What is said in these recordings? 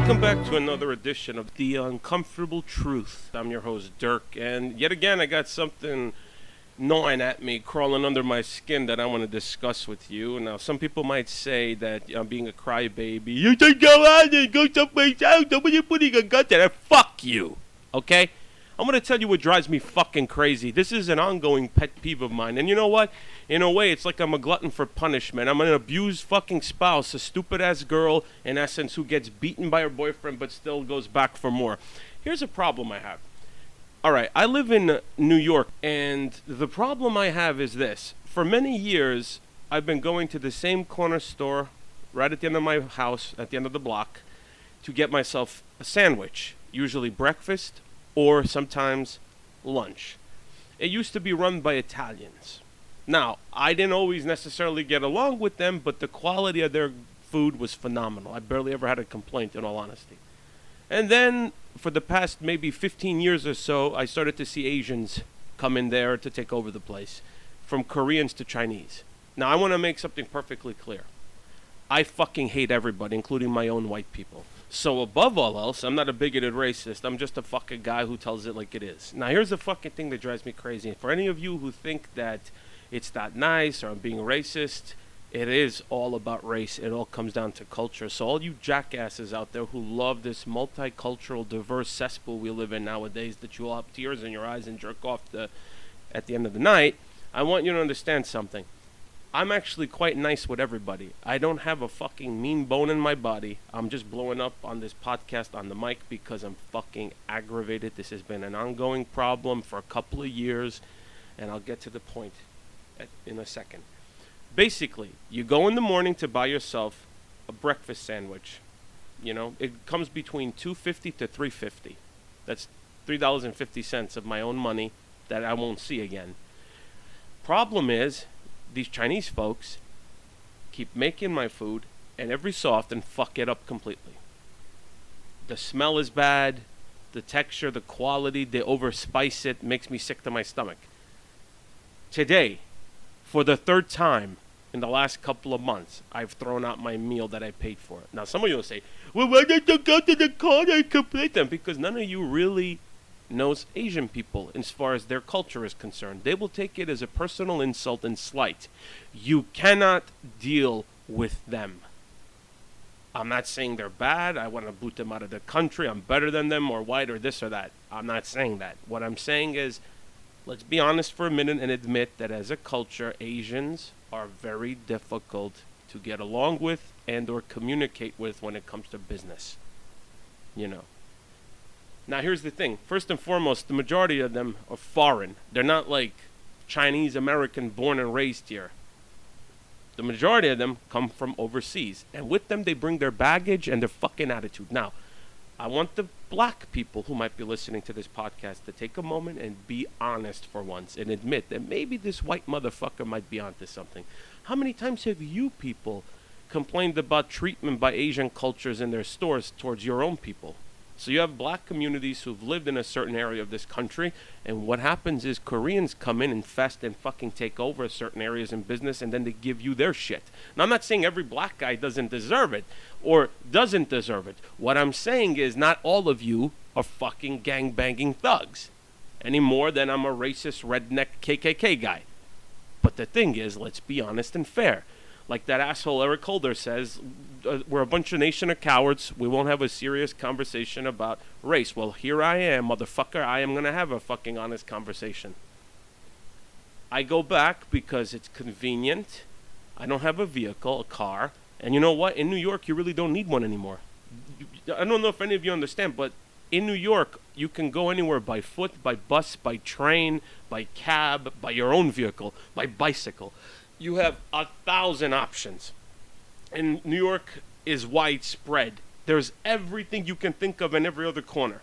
Welcome back to another edition of The Uncomfortable Truth. I'm your host, Dirk, and yet again I got something gnawing at me, crawling under my skin that I want to discuss with you. Now, some people might say that I'm being a crybaby. You should go out and go someplace else. Nobody putting a gun to that. Fuck you, okay? I'm going to tell you what drives me fucking crazy. This is an ongoing pet peeve of mine. And you know what? In a way, it's like I'm a glutton for punishment. I'm an abused fucking spouse, a stupid-ass girl, in essence, who gets beaten by her boyfriend but still goes back for more. Here's a problem I have. All right, I live in New York, and the problem I have is this. For many years, I've been going to the same corner store right at the end of my house, at the end of the block, to get myself a sandwich, usually breakfast or sometimes lunch. It used to be run by Italians. Now, I didn't always necessarily get along with them, but the quality of their food was phenomenal. I barely ever had a complaint, in all honesty. And then, for the past maybe 15 years or so, I started to see Asians come in there to take over the place, from Koreans to Chinese. Now, I want to make something perfectly clear. I fucking hate everybody, including my own white people. So above all else, I'm not a bigoted racist. I'm just a fucking guy who tells it like it is. Now, here's the fucking thing that drives me crazy. For any of you who think that it's not nice or I'm being racist, it is all about race. It all comes down to culture. So all you jackasses out there who love this multicultural, diverse cesspool we live in nowadays that you all have tears in your eyes and jerk off at the end of the night, I want you to understand something. I'm actually quite nice with everybody. I don't have a fucking mean bone in my body. I'm just blowing up on this podcast on the mic because I'm fucking aggravated. This has been an ongoing problem for a couple of years, and I'll get to the point in a second. Basically, you go in the morning to buy yourself a breakfast sandwich. You know, it comes between $2.50 to $3.50. That's $3.50 of my own money that I won't see again. Problem is, these Chinese folks keep making my food and every so often fuck it up completely. The smell is bad, the texture, the quality, they overspice it, makes me sick to my stomach. Today, for the third time in the last couple of months, I've thrown out my meal that I paid for. Now, some of you will say, well, why don't you go to the corner and complete them? Because none of you really knows Asian people as far as their culture is concerned. They will take it as a personal insult and slight. You cannot deal with them. I'm not saying they're bad. I want to boot them out of the country. I'm better than them or white or this or that. I'm not saying that. What I'm saying is, let's be honest for a minute and admit that as a culture, Asians are very difficult to get along with and or communicate with when it comes to business. You know. Now, here's the thing. First and foremost, the majority of them are foreign. They're not like Chinese American born and raised here. The majority of them come from overseas. And with them, they bring their baggage and their fucking attitude. Now, I want the black people who might be listening to this podcast to take a moment and be honest for once and admit that maybe this white motherfucker might be onto something. How many times have you people complained about treatment by Asian cultures in their stores towards your own people? So you have black communities who've lived in a certain area of this country, and what happens is Koreans come in, infest, and fucking take over certain areas in business, and then they give you their shit. Now, I'm not saying every black guy doesn't deserve it, or doesn't deserve it. What I'm saying is not all of you are fucking gang-banging thugs, any more than I'm a racist redneck KKK guy. But the thing is, let's be honest and fair. Like that asshole Eric Holder says, we're a bunch of nation of cowards. We won't have a serious conversation about race. Well, here I am, motherfucker. I am going to have a fucking honest conversation. I go back because it's convenient. I don't have a vehicle, a car. And you know what? In New York, you really don't need one anymore. I don't know if any of you understand, but in New York, you can go anywhere by foot, by bus, by train, by cab, by your own vehicle, by bicycle. You have 1,000 options. And New York is widespread. There's everything you can think of in every other corner.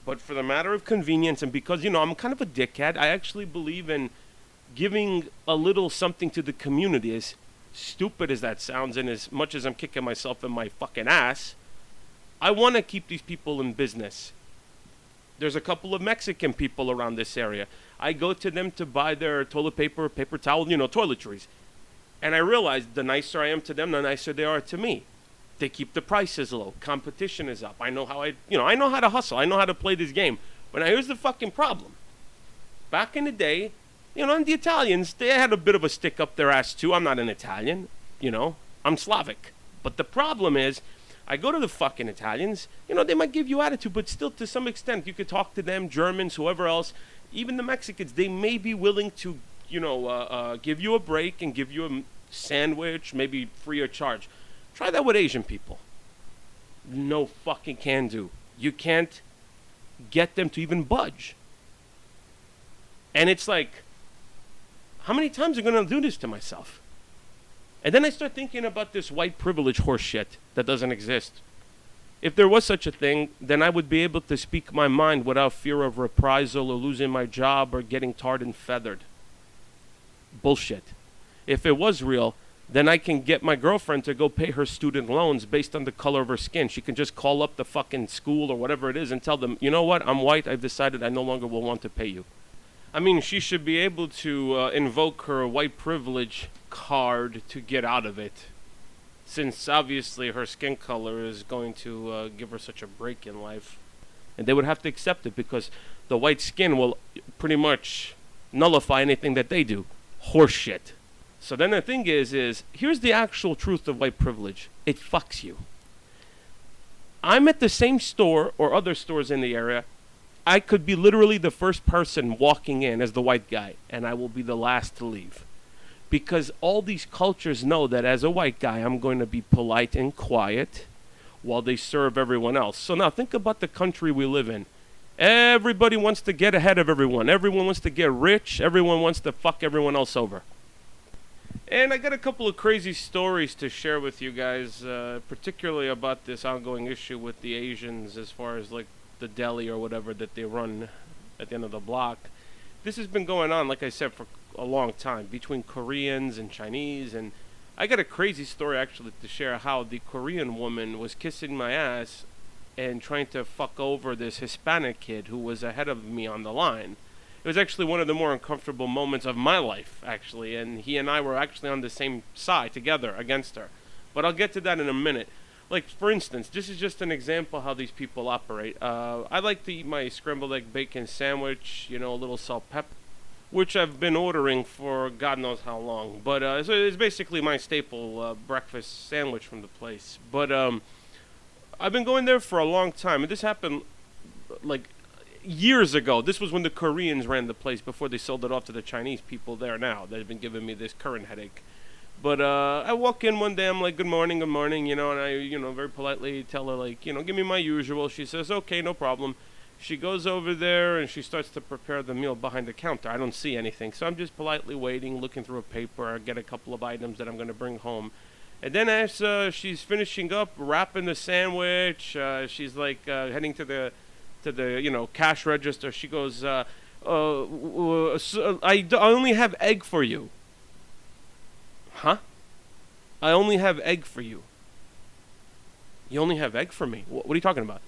But for the matter of convenience, and because, you know, I'm kind of a dickhead, I actually believe in giving a little something to the community. As stupid as that sounds, and as much as I'm kicking myself in my fucking ass, I want to keep these people in business. There's a couple of Mexican people around this area. I go to them to buy their toilet paper, paper towel, you know, toiletries. And I realize the nicer I am to them, the nicer they are to me. They keep the prices low. Competition is up. I know how I know how to hustle. I know how to play this game. But now here's the fucking problem. Back in the day, and the Italians, they had a bit of a stick up their ass too. I'm not an Italian, I'm Slavic. But the problem is, I go to the fucking Italians, they might give you attitude, but still to some extent, you could talk to them, Germans, whoever else, even the Mexicans, they may be willing to, give you a break and give you a sandwich, maybe free of charge. Try that with Asian people. No fucking can do. You can't get them to even budge. And it's like, how many times am I going to do this to myself? And then I start thinking about this white privilege horse shit that doesn't exist. If there was such a thing, then I would be able to speak my mind without fear of reprisal or losing my job or getting tarred and feathered. Bullshit. If it was real, then I can get my girlfriend to go pay her student loans based on the color of her skin. She can just call up the fucking school or whatever it is and tell them, you know what, I'm white, I've decided I no longer will want to pay you. I mean, she should be able to invoke her white privilege card to get out of it, since obviously her skin color is going to give her such a break in life. And they would have to accept it because the white skin will pretty much nullify anything that they do. Horseshit. So then the thing is here's the actual truth of white privilege. It fucks you. I'm at the same store or other stores in the area. I could be literally the first person walking in as the white guy, and I will be the last to leave. Because all these cultures know that as a white guy, I'm going to be polite and quiet while they serve everyone else. So now think about the country we live in. Everybody wants to get ahead of everyone. Everyone wants to get rich. Everyone wants to fuck everyone else over. And I got a couple of crazy stories to share with you guys, particularly about this ongoing issue with the Asians as far as like the deli or whatever that they run at the end of the block. This has been going on, like I said, for a long time between Koreans and Chinese. And I got a crazy story actually to share how the Korean woman was kissing my ass and trying to fuck over this Hispanic kid who was ahead of me on the line. It was actually one of the more uncomfortable moments of my life, actually, and he and I were actually on the same side together against her. But I'll get to that in a minute. Like, for instance, this is just an example how these people operate. I like to eat my scrambled egg bacon sandwich, a little salt pepper, which I've been ordering for God knows how long. But so it's basically my staple breakfast sandwich from the place. But I've been going there for a long time, and this happened, like, years ago. This was when the Koreans ran the place before they sold it off to the Chinese people there now. They've been giving me this current headache. But I walk in one day, I'm like, good morning, and I, very politely tell her, like, give me my usual. She says, okay, no problem. She goes over there, and she starts to prepare the meal behind the counter. I don't see anything, so I'm just politely waiting, looking through a paper. I get a couple of items that I'm going to bring home. And then as she's finishing up, wrapping the sandwich, she's, like, heading to the cash register. She goes, I only have egg for you. Huh? I only have egg for you. You only have egg for me? What are you talking about?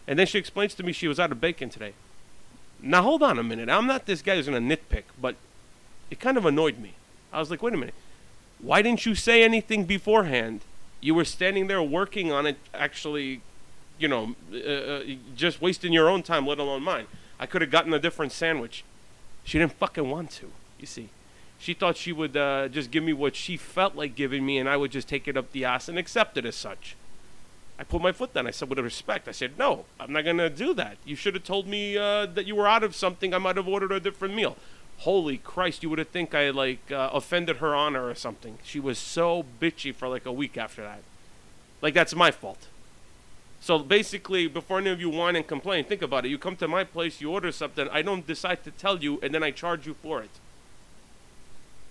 And then she explains to me she was out of bacon today. Now hold on a minute. I'm not this guy who's going to nitpick, but it kind of annoyed me. I was like, wait a minute. Why didn't you say anything beforehand? You were standing there working on it, actually, just wasting your own time, let alone mine. I could have gotten a different sandwich. She didn't fucking want to, you see. She thought she would just give me what she felt like giving me, and I would just take it up the ass and accept it as such. I put my foot down. I said, with respect, I said, no, I'm not going to do that. You should have told me that you were out of something. I might have ordered a different meal. Holy Christ, you would have think I, offended her honor or something. She was so bitchy for, a week after that. Like, that's my fault. So, basically, before any of you whine and complain, think about it. You come to my place, you order something, I don't decide to tell you, and then I charge you for it.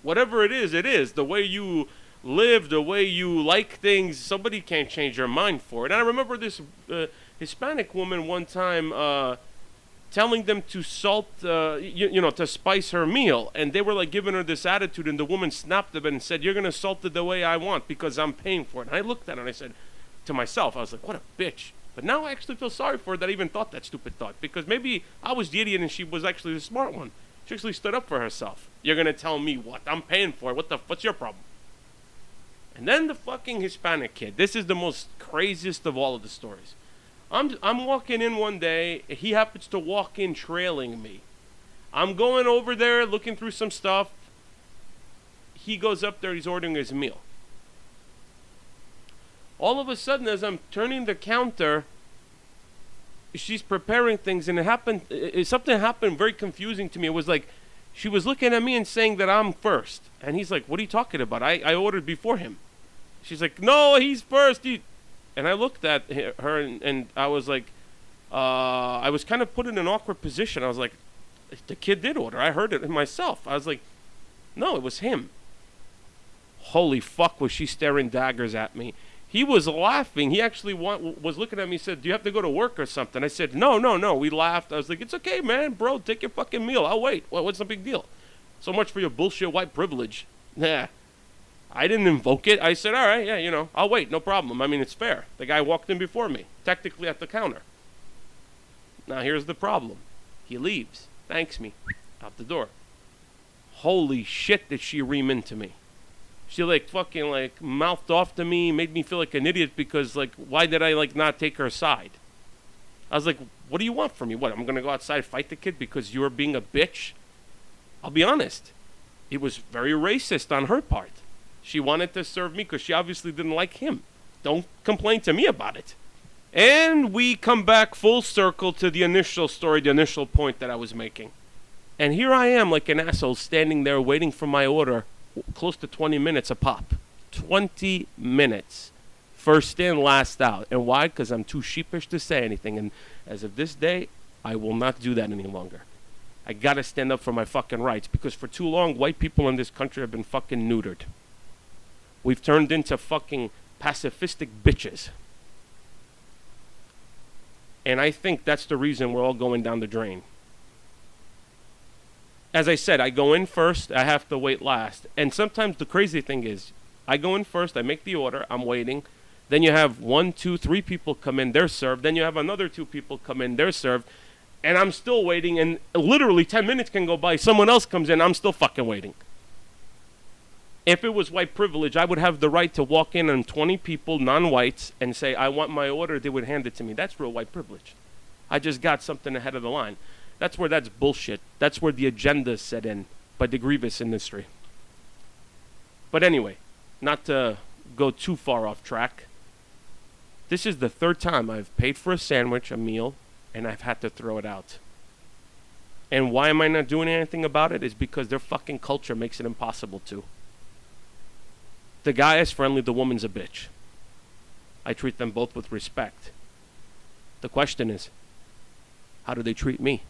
Whatever it is, it is. The way you live, the way you like things, somebody can't change your mind for it. And I remember this Hispanic woman one time telling them to salt, to spice her meal. And they were giving her this attitude, and the woman snapped them and said, you're going to salt it the way I want because I'm paying for it. And I looked at her and I said to myself, I was like, what a bitch. But now I actually feel sorry for her that I even thought that stupid thought, because maybe I was the idiot and she was actually the smart one. She actually stood up for herself. You're going to tell me what? I'm paying for it. What's your problem? And then the fucking Hispanic kid. This is the most craziest of all of the stories. I'm walking in one day. He happens to walk in trailing me. I'm going over there looking through some stuff. He goes up there. He's ordering his meal. All of a sudden, as I'm turning the counter, she's preparing things, and something happened very confusing to me. It was like she was looking at me and saying that I'm first. And he's like, what are you talking about? I ordered before him. She's like, no, he's first. And I looked at her, and I was like, I was kind of put in an awkward position. I was like, the kid did order. I heard it myself. I was like, no, it was him. Holy fuck, was she staring daggers at me. He was laughing. He actually was looking at me and said, do you have to go to work or something? I said, no. We laughed. I was like, it's okay, man. Bro, take your fucking meal. I'll wait. What's the big deal? So much for your bullshit white privilege. Nah. I didn't invoke it. I said, all right, yeah, I'll wait. No problem. I mean, it's fair. The guy walked in before me, technically at the counter. Now, here's the problem. He leaves. Thanks me. Out the door. Holy shit, did she ream into me. She fucking mouthed off to me, made me feel like an idiot because why did I not take her side? I was like, what do you want from me? What, I'm gonna go outside and fight the kid because you're being a bitch? I'll be honest. It was very racist on her part. She wanted to serve me because she obviously didn't like him. Don't complain to me about it. And we come back full circle to the initial story, the initial point that I was making. And here I am like an asshole standing there waiting for my order. Close to 20 minutes a pop. 20 minutes. First in, last out. And why? Because I'm too sheepish to say anything. And as of this day, I will not do that any longer. I gotta stand up for my fucking rights. Because for too long, white people in this country have been fucking neutered. We've turned into fucking pacifistic bitches. And I think that's the reason we're all going down the drain. As I said, I go in first, I have to wait last. And sometimes the crazy thing is, I go in first, I make the order, I'm waiting. Then you have 1, 2, 3 people come in, they're served. Then you have another 2 people come in, they're served. And I'm still waiting, and literally 10 minutes can go by, someone else comes in, I'm still fucking waiting. If it was white privilege, I would have the right to walk in on 20 people, non-whites, and say, I want my order, they would hand it to me. That's real white privilege. I just got something ahead of the line. That's where that's bullshit. That's where the agenda set in by the grievous industry. But anyway, not to go too far off track, this is the 3rd time I've paid for a sandwich, a meal, and I've had to throw it out. And why am I not doing anything about it? Is because their fucking culture makes it impossible to. The guy is friendly, the woman's a bitch. I treat them both with respect. The question is, how do they treat me?